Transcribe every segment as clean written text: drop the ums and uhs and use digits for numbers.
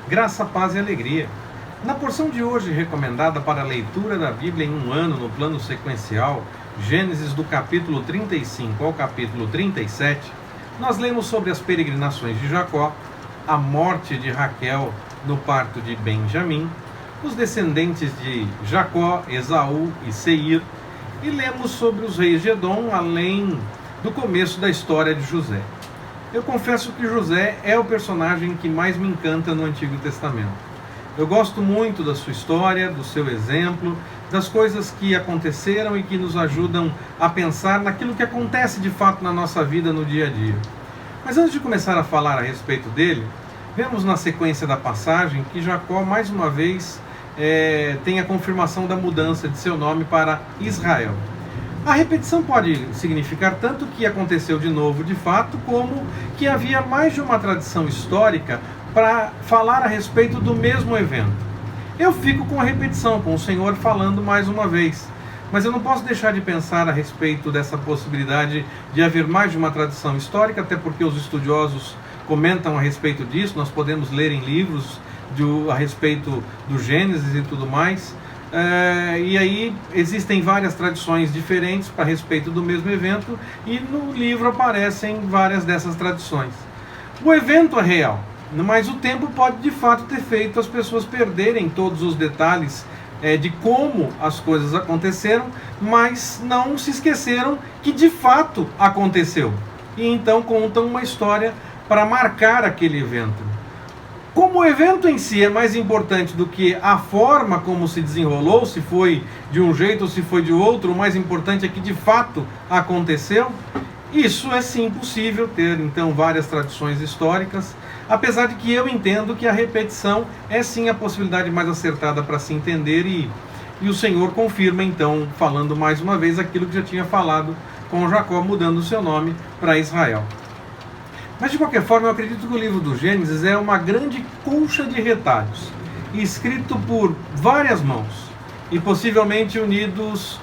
Graça, paz e alegria. Na porção de hoje, recomendada para a leitura da Bíblia em um ano no plano sequencial, Gênesis do capítulo 35 ao capítulo 37, nós lemos sobre as peregrinações de Jacó, a morte de Raquel no parto de Benjamim, os descendentes de Jacó, Esaú e Seir, e lemos sobre os reis de Edom, além do começo da história de José. Eu confesso que José é o personagem que mais me encanta no Antigo Testamento. Eu gosto muito da sua história, do seu exemplo, das coisas que aconteceram e que nos ajudam a pensar naquilo que acontece de fato na nossa vida no dia a dia. Mas antes de começar a falar a respeito dele, vemos na sequência da passagem que Jacó mais uma vez tem a confirmação da mudança de seu nome para Israel. A repetição pode significar tanto que aconteceu de novo de fato, como que havia mais de uma tradição histórica para falar a respeito do mesmo evento. Eu fico com a repetição, com o Senhor falando mais uma vez, mas eu não posso deixar de pensar a respeito dessa possibilidade de haver mais de uma tradição histórica, até porque os estudiosos comentam a respeito disso, nós podemos ler em livros a respeito do Gênesis e tudo mais. E aí existem várias tradições diferentes a respeito do mesmo evento, e no livro aparecem várias dessas tradições. O evento é real, mas o tempo pode de fato ter feito as pessoas perderem todos os detalhes de como as coisas aconteceram, mas não se esqueceram que de fato aconteceu, e então contam uma história para marcar aquele evento. Como o evento em si é mais importante do que a forma como se desenrolou, se foi de um jeito ou se foi de outro, o mais importante é que de fato aconteceu. Isso é sim possível ter então várias tradições históricas, apesar de que eu entendo que a repetição é sim a possibilidade mais acertada para se entender, e o Senhor confirma então, falando mais uma vez aquilo que já tinha falado com Jacó, mudando o seu nome para Israel. Mas de qualquer forma, eu acredito que o livro do Gênesis é uma grande colcha de retalhos, escrito por várias mãos e possivelmente unidos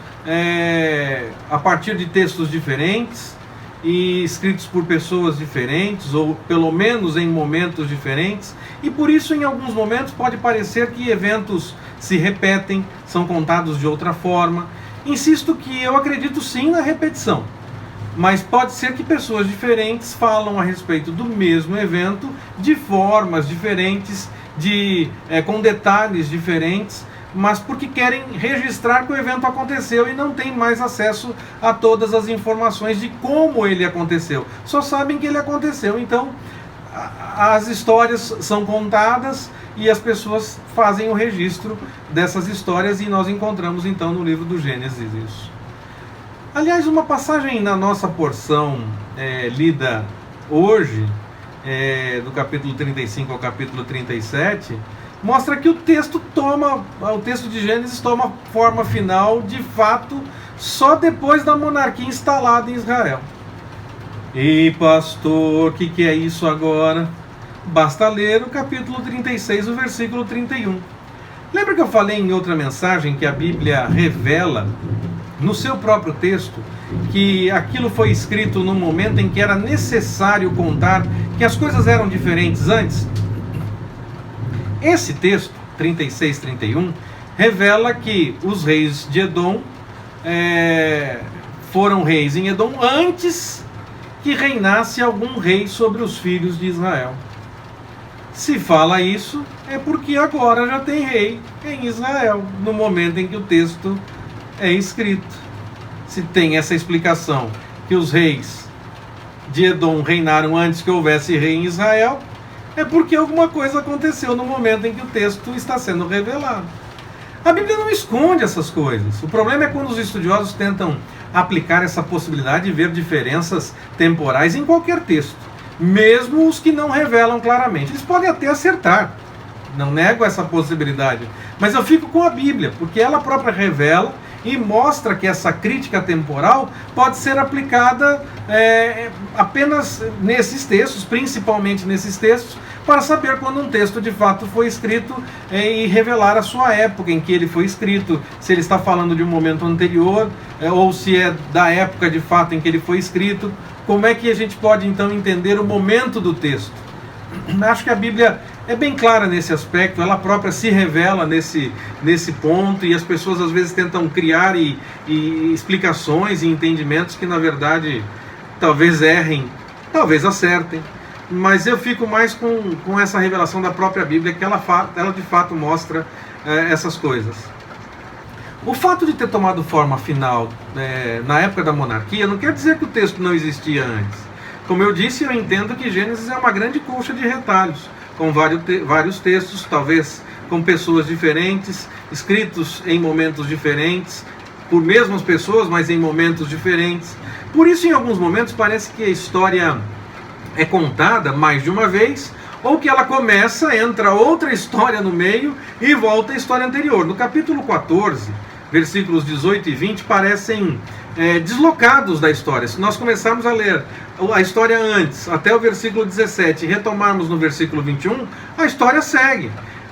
a partir de textos diferentes e escritos por pessoas diferentes, ou pelo menos em momentos diferentes, e por isso em alguns momentos pode parecer que eventos se repetem, são contados de outra forma. Insisto que eu acredito sim na repetição, mas pode ser que pessoas diferentes falam a respeito do mesmo evento de formas diferentes, com detalhes diferentes, mas porque querem registrar que o evento aconteceu e não têm mais acesso a todas as informações de como ele aconteceu. Só sabem que ele aconteceu, então as histórias são contadas e as pessoas fazem o registro dessas histórias, e nós encontramos então no livro do Gênesis isso. Aliás, uma passagem na nossa porção lida hoje, do capítulo 35 ao capítulo 37, mostra que o texto de Gênesis toma forma final, de fato, só depois da monarquia instalada em Israel. E pastor, o que é isso agora? Basta ler o capítulo 36, o versículo 31. Lembra que eu falei em outra mensagem que a Bíblia revela no seu próprio texto que aquilo foi escrito no momento em que era necessário contar que as coisas eram diferentes antes? Esse texto, 36, 31, revela que os reis de Edom foram reis em Edom antes que reinasse algum rei sobre os filhos de Israel. Se fala isso, é porque agora já tem rei em Israel, no momento em que o texto é escrito. Se tem essa explicação que os reis de Edom reinaram antes que houvesse rei em Israel, é porque alguma coisa aconteceu no momento em que o texto está sendo revelado. A Bíblia não esconde essas coisas. O problema é quando os estudiosos tentam aplicar essa possibilidade de ver diferenças temporais em qualquer texto, mesmo os que não revelam claramente. Eles podem até acertar, não nego essa possibilidade, mas eu fico com a Bíblia, porque ela própria revela e mostra que essa crítica temporal pode ser aplicada apenas nesses textos, principalmente nesses textos, para saber quando um texto de fato foi escrito e revelar a sua época em que ele foi escrito, se ele está falando de um momento anterior ou se é da época de fato em que ele foi escrito. Como é que a gente pode então entender o momento do texto? Acho que a Bíblia é bem clara nesse aspecto, ela própria se revela nesse ponto, e as pessoas às vezes tentam criar e explicações e entendimentos que na verdade talvez errem, talvez acertem, mas eu fico mais com essa revelação da própria Bíblia, que ela de fato mostra essas coisas. O fato de ter tomado forma final na época da monarquia não quer dizer que o texto não existia antes. Como eu disse, eu entendo que Gênesis é uma grande colcha de retalhos, com vários textos, talvez com pessoas diferentes, escritos em momentos diferentes, por mesmas pessoas, mas em momentos diferentes. Por isso, em alguns momentos, parece que a história é contada mais de uma vez, ou que ela começa, entra outra história no meio e volta à história anterior. No capítulo 14, versículos 18 e 20, parecem deslocados da história. Se nós começarmos a ler a história antes, até o versículo 17, e retomarmos no versículo 21, a história segue.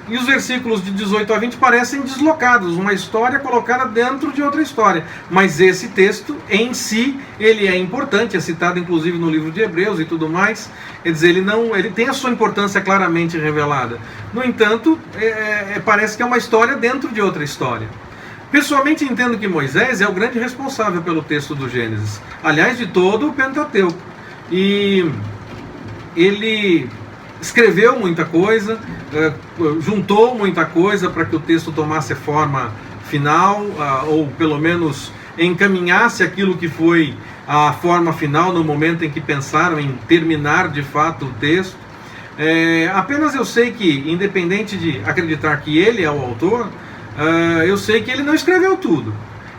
E os versículos de 18 a 20 parecem deslocados, uma história colocada dentro de outra história. Mas esse texto em si, ele é importante, é citado inclusive no livro de Hebreus e tudo mais. Quer dizer, ele tem a sua importância claramente revelada. No entanto, parece que é uma história dentro de outra história. Pessoalmente entendo que Moisés é o grande responsável pelo texto do Gênesis, aliás, de todo o Pentateuco. E ele escreveu muita coisa, juntou muita coisa para que o texto tomasse forma final, ou pelo menos encaminhasse aquilo que foi a forma final no momento em que pensaram em terminar de fato o texto. Apenas eu sei que, independente de acreditar que ele é o autor, eu sei que ele não escreveu tudo,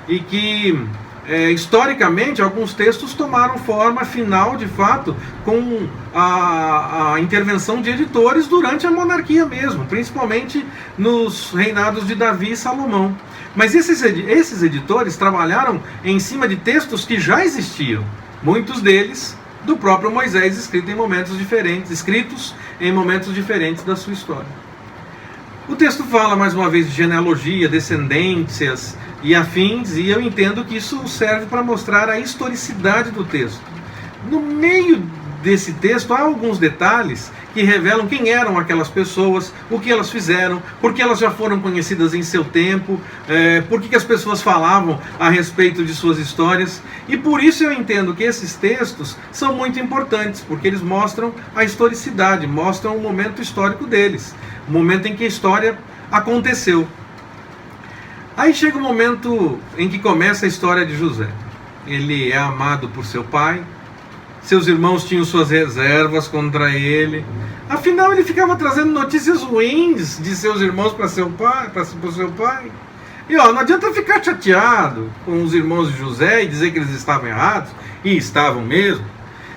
e que historicamente alguns textos tomaram forma final de fato com a intervenção de editores durante a monarquia mesmo, principalmente nos reinados de Davi e Salomão. Mas esses editores trabalharam em cima de textos que já existiam, muitos deles do próprio Moisés, escritos em momentos diferentes da sua história. O texto fala mais uma vez de genealogia, descendências e afins, e eu entendo que isso serve para mostrar a historicidade do texto. No meio desse texto há alguns detalhes que revelam quem eram aquelas pessoas, o que elas fizeram, por que elas já foram conhecidas em seu tempo, por que as pessoas falavam a respeito de suas histórias. E por isso eu entendo que esses textos são muito importantes, porque eles mostram a historicidade, mostram o momento histórico deles, o momento em que a história aconteceu. Aí chega o momento em que começa a história de José. Ele é amado por seu pai, seus irmãos tinham suas reservas contra ele, afinal ele ficava trazendo notícias ruins de seus irmãos para seu pai. E não adianta ficar chateado com os irmãos de José e dizer que eles estavam errados, e estavam mesmo.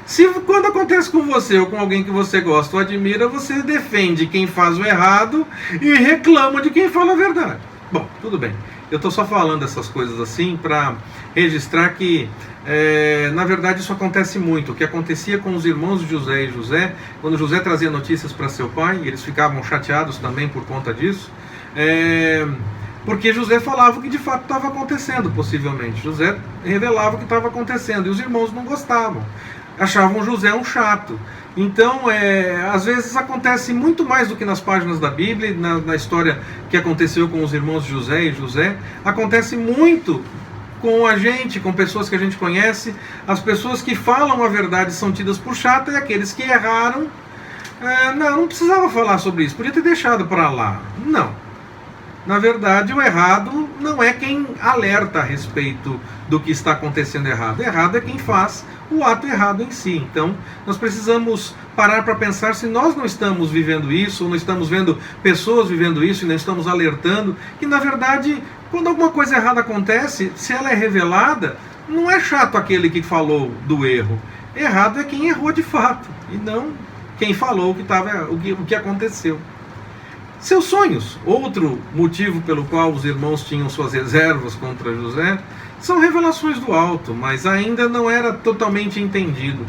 Se quando acontece com você ou com alguém que você gosta ou admira, você defende quem faz o errado e reclama de quem fala a verdade. Bom, tudo bem. Eu estou só falando essas coisas assim para registrar que, na verdade, isso acontece muito. O que acontecia com os irmãos de José e José, quando José trazia notícias para seu pai, e eles ficavam chateados também por conta disso, porque José falava o que de fato estava acontecendo, possivelmente. José revelava o que estava acontecendo, e os irmãos não gostavam. Achavam José um chato. Então, às vezes acontece muito mais do que nas páginas da Bíblia, na história que aconteceu com os irmãos de José e José, acontece muito com a gente, com pessoas que a gente conhece. As pessoas que falam a verdade são tidas por chatas, e aqueles que erraram, não precisava falar sobre isso, podia ter deixado para lá. Não. Na verdade, o errado não é quem alerta a respeito do que está acontecendo errado. Errado é quem faz o ato errado em si. Então, nós precisamos parar para pensar se nós não estamos vivendo isso, ou não estamos vendo pessoas vivendo isso e não estamos alertando, que na verdade, quando alguma coisa errada acontece, se ela é revelada, não é chato aquele que falou do erro. Errado é quem errou de fato, e não quem falou o que aconteceu. Seus sonhos, outro motivo pelo qual os irmãos tinham suas reservas contra José, são revelações do alto, mas ainda não era totalmente entendido.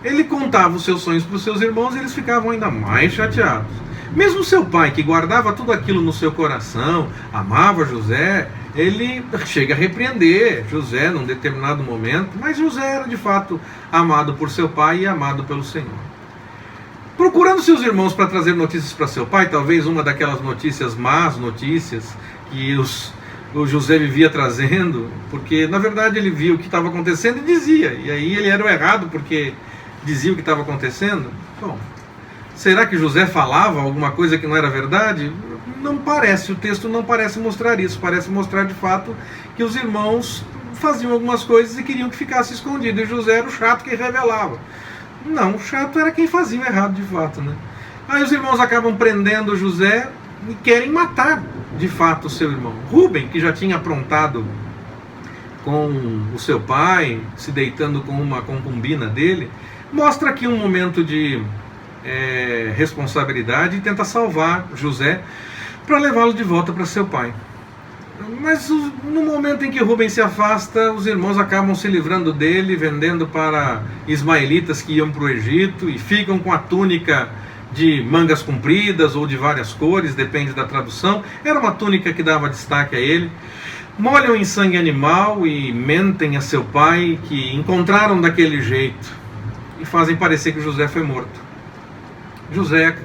Ele contava os seus sonhos para os seus irmãos e eles ficavam ainda mais chateados. Mesmo seu pai, que guardava tudo aquilo no seu coração, amava José, ele chega a repreender José num determinado momento, mas José era de fato amado por seu pai e amado pelo Senhor. procurando seus irmãos para trazer notícias para seu pai, talvez uma daquelas notícias más notícias que o José vivia trazendo, porque na verdade ele viu o que estava acontecendo e dizia, e aí ele era o errado porque dizia o que estava acontecendo. Bom, será que José falava alguma coisa que não era verdade? Não parece, o texto não parece mostrar isso, parece mostrar de fato que os irmãos faziam algumas coisas e queriam que ficasse escondido, e José era o chato que revelava. Não, o chato era quem fazia o errado de fato, né? Aí os irmãos acabam prendendo José e querem matar de fato o seu irmão. Rúben, que já tinha aprontado com o seu pai, se deitando com uma concubina dele, mostra aqui um momento de responsabilidade e tenta salvar José para levá-lo de volta para seu pai. Mas no momento em que Rúben se afasta, os irmãos acabam se livrando dele, vendendo para ismaelitas que iam para o Egito e ficam com a túnica de mangas compridas ou de várias cores, depende da tradução. Era uma túnica que dava destaque a ele. Molham em sangue animal e mentem a seu pai que encontraram daquele jeito e fazem parecer que José foi morto. José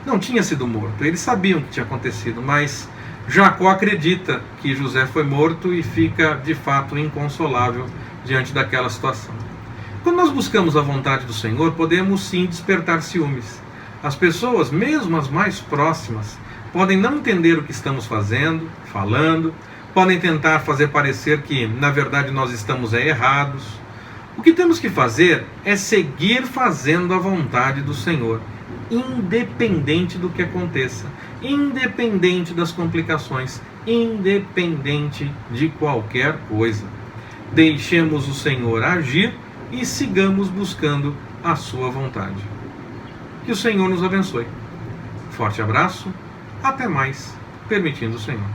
não tinha sido morto, eles sabiam o que tinha acontecido, mas Jacó acredita que José foi morto e fica de fato inconsolável diante daquela situação. Quando nós buscamos a vontade do Senhor, podemos sim despertar ciúmes. As pessoas, mesmo as mais próximas, podem não entender o que estamos fazendo, falando, podem tentar fazer parecer que na verdade nós estamos errados. O que temos que fazer é seguir fazendo a vontade do Senhor, independente do que aconteça, independente das complicações, independente de qualquer coisa. Deixemos o Senhor agir e sigamos buscando a sua vontade. Que o Senhor nos abençoe. Forte abraço, até mais, permitindo o Senhor.